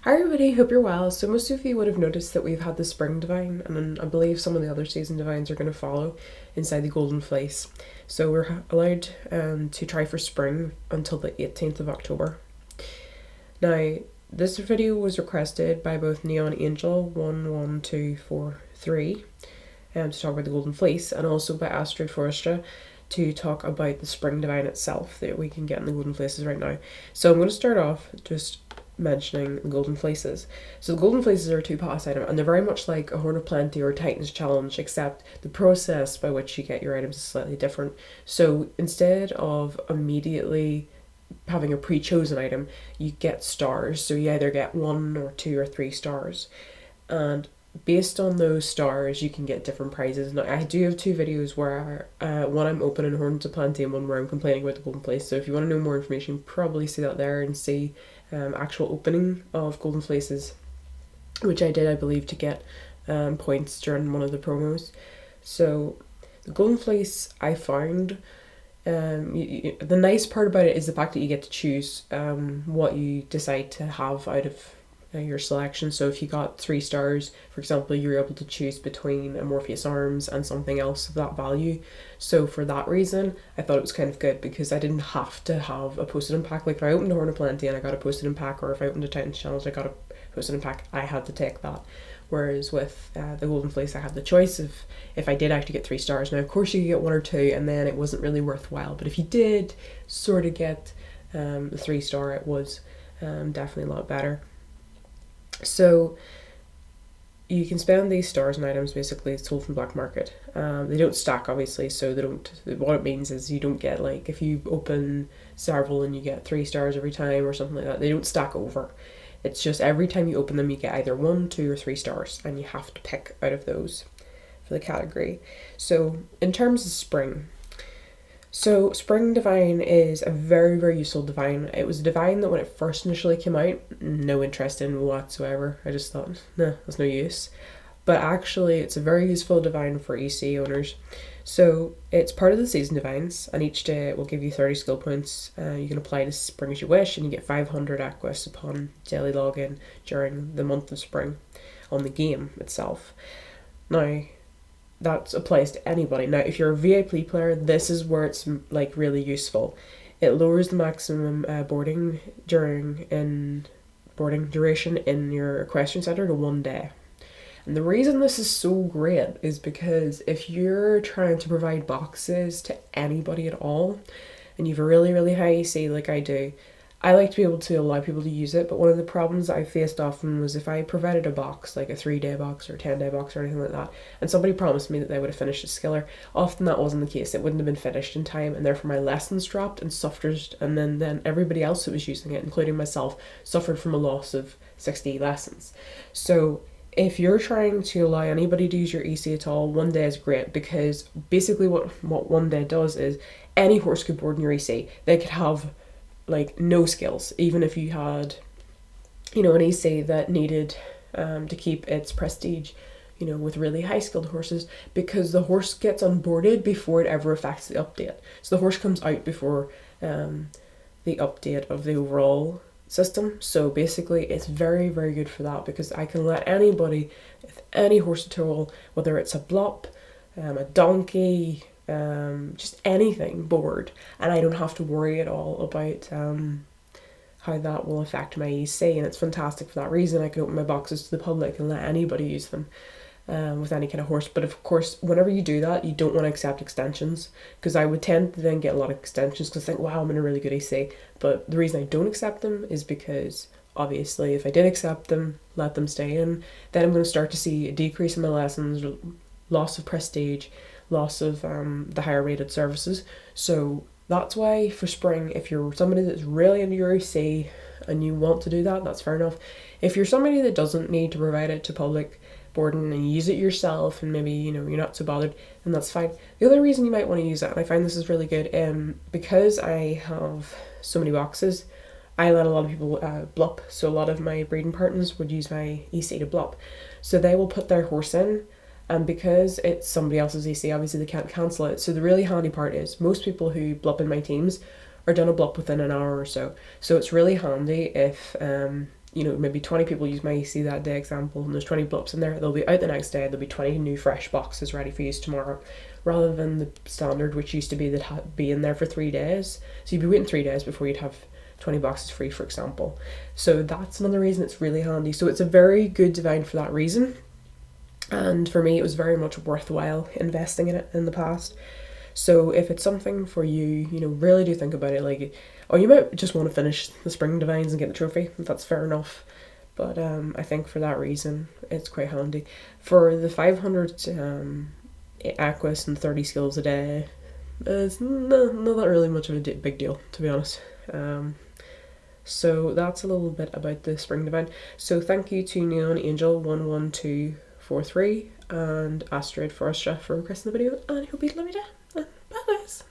Hi everybody, hope you're well. So most of you would have noticed that we've had the spring divine, and then I believe some of the other season divines are going to follow inside the Golden Fleece. So we're allowed to try for spring until the 18th of October. Now, this video was requested by both Neon Angel1243 to talk about the Golden Fleece, and also by Astrid Forrestra to talk about the spring divine itself that we can get in the Golden Fleeces right now. So I'm going to start off just mentioning the Golden Fleeces. So the Golden Fleeces are a 2-pass item, and they're very much like a Horn of Plenty or a Titan's Challenge, except the process by which you get your items is slightly different. So instead of immediately having a pre-chosen item, you get stars. So you either get 1 or 2 or 3 stars, and based on those stars you can get different prizes. Now I do have 2 videos where one I'm opening Horns of Plenty and one where I'm complaining about the Golden Fleece, so if you want to know more information, probably see that there and see actual opening of Golden Fleeces, which I did, I believe, to get points during one of the promos. So the Golden Fleece, I found the nice part about it is the fact that you get to choose what you decide to have out of your selection. So if you got 3 stars, for example, you're able to choose between a Morpheus Arms and something else of that value. So for that reason, I thought it was kind of good, because I didn't have to have a posted in pack. Like if I opened a Horn of Plenty and I got a posted in pack, or if I opened a Titan's Challenge I got a posted in pack, I had to take that. Whereas with the Golden Fleece, I had the choice of if I did actually get 3 stars. Now of course you could get 1 or 2 and then it wasn't really worthwhile, but if you did sort of get the 3 star, it was definitely a lot better. So you can spend these stars and items basically sold from black market. They don't stack, obviously, so they don't. What it means is you don't get, like, if you open several and you get 3 stars every time or something like that, they don't stack over. It's just every time you open them you get either 1, 2 or 3 stars, and you have to pick out of those for the category. So in terms of spring, so Spring Divine is a very, very useful divine. It was a divine that when it first initially came out, no interest in whatsoever. I just thought, nah, that's no use. But actually, it's a very useful divine for EC owners. So it's part of the season divines, and each day it will give you 30 skill points. You can apply to spring as you wish, and you get 500 Aquas upon daily login during the month of spring on the game itself. Now, that applies to anybody. Now, if you're a VIP player, this is where it's like really useful. It lowers the maximum boarding duration in your equestrian center to 1 day. And the reason this is so great is because if you're trying to provide boxes to anybody at all, and you have a really, really high EC like I do, I like to be able to allow people to use it, but one of the problems I faced often was if I provided a box, like a 3-day box or a 10-day box or anything like that, and somebody promised me that they would have finished a skiller, often that wasn't the case. It wouldn't have been finished in time, and therefore my lessons dropped and suffered, and then everybody else that was using it, including myself, suffered from a loss of 60 lessons. So if you're trying to allow anybody to use your EC at all, 1 day is great, because basically what 1 day does is any horse could board in your EC. They could have like no skills, even if you had, an EC that needed to keep its prestige, with really high skilled horses, because the horse gets onboarded before it ever affects the update. So the horse comes out before the update of the overall system. So basically it's very, very good for that, because I can let anybody with any horse at all, whether it's a blop, a donkey, just anything, board, and I don't have to worry at all about how that will affect my EC. And it's fantastic for that reason. I can open my boxes to the public and let anybody use them with any kind of horse. But of course, whenever you do that, you don't want to accept extensions, because I would tend to then get a lot of extensions because I think, wow, I'm in a really good EC. But the reason I don't accept them is because obviously if I did accept them, let them stay in, then I'm going to start to see a decrease in my lessons, loss of prestige, loss of the higher rated services. So that's why for spring, if you're somebody that's really into your EC and you want to do that, that's fair enough. If you're somebody that doesn't need to provide it to public boarding and you use it yourself, and maybe you're not so bothered, then that's fine. The other reason you might want to use it, and I find this is really good, because I have so many boxes, I let a lot of people blop. So a lot of my breeding partners would use my EC to blop. So they will put their horse in, and because it's somebody else's EC, obviously they can't cancel it. So the really handy part is most people who blop in my teams are done a blop within an hour or so. So it's really handy if you know, maybe 20 people use my EC that day example, and there's 20 blips in there, they'll be out the next day, there'll be 20 new fresh boxes ready for use tomorrow, rather than the standard, which used to be that be in there for 3 days. So you'd be waiting 3 days before you'd have 20 boxes free, for example. So that's another reason it's really handy. So it's a very good design for that reason. And for me, it was very much worthwhile investing in it in the past. So if it's something for you, you know, really do think about it. Like, or you might just want to finish the spring divines and get the trophy. That's fair enough. But I think for that reason, it's quite handy. For the 500 Aquas and 30 skills a day, it's not that really much of a big deal, to be honest. So that's a little bit about the spring divine. So thank you to Neon Angel1243 and Astrid Forrestra for requesting the video, and I hope you have a lovely day. Bye guys!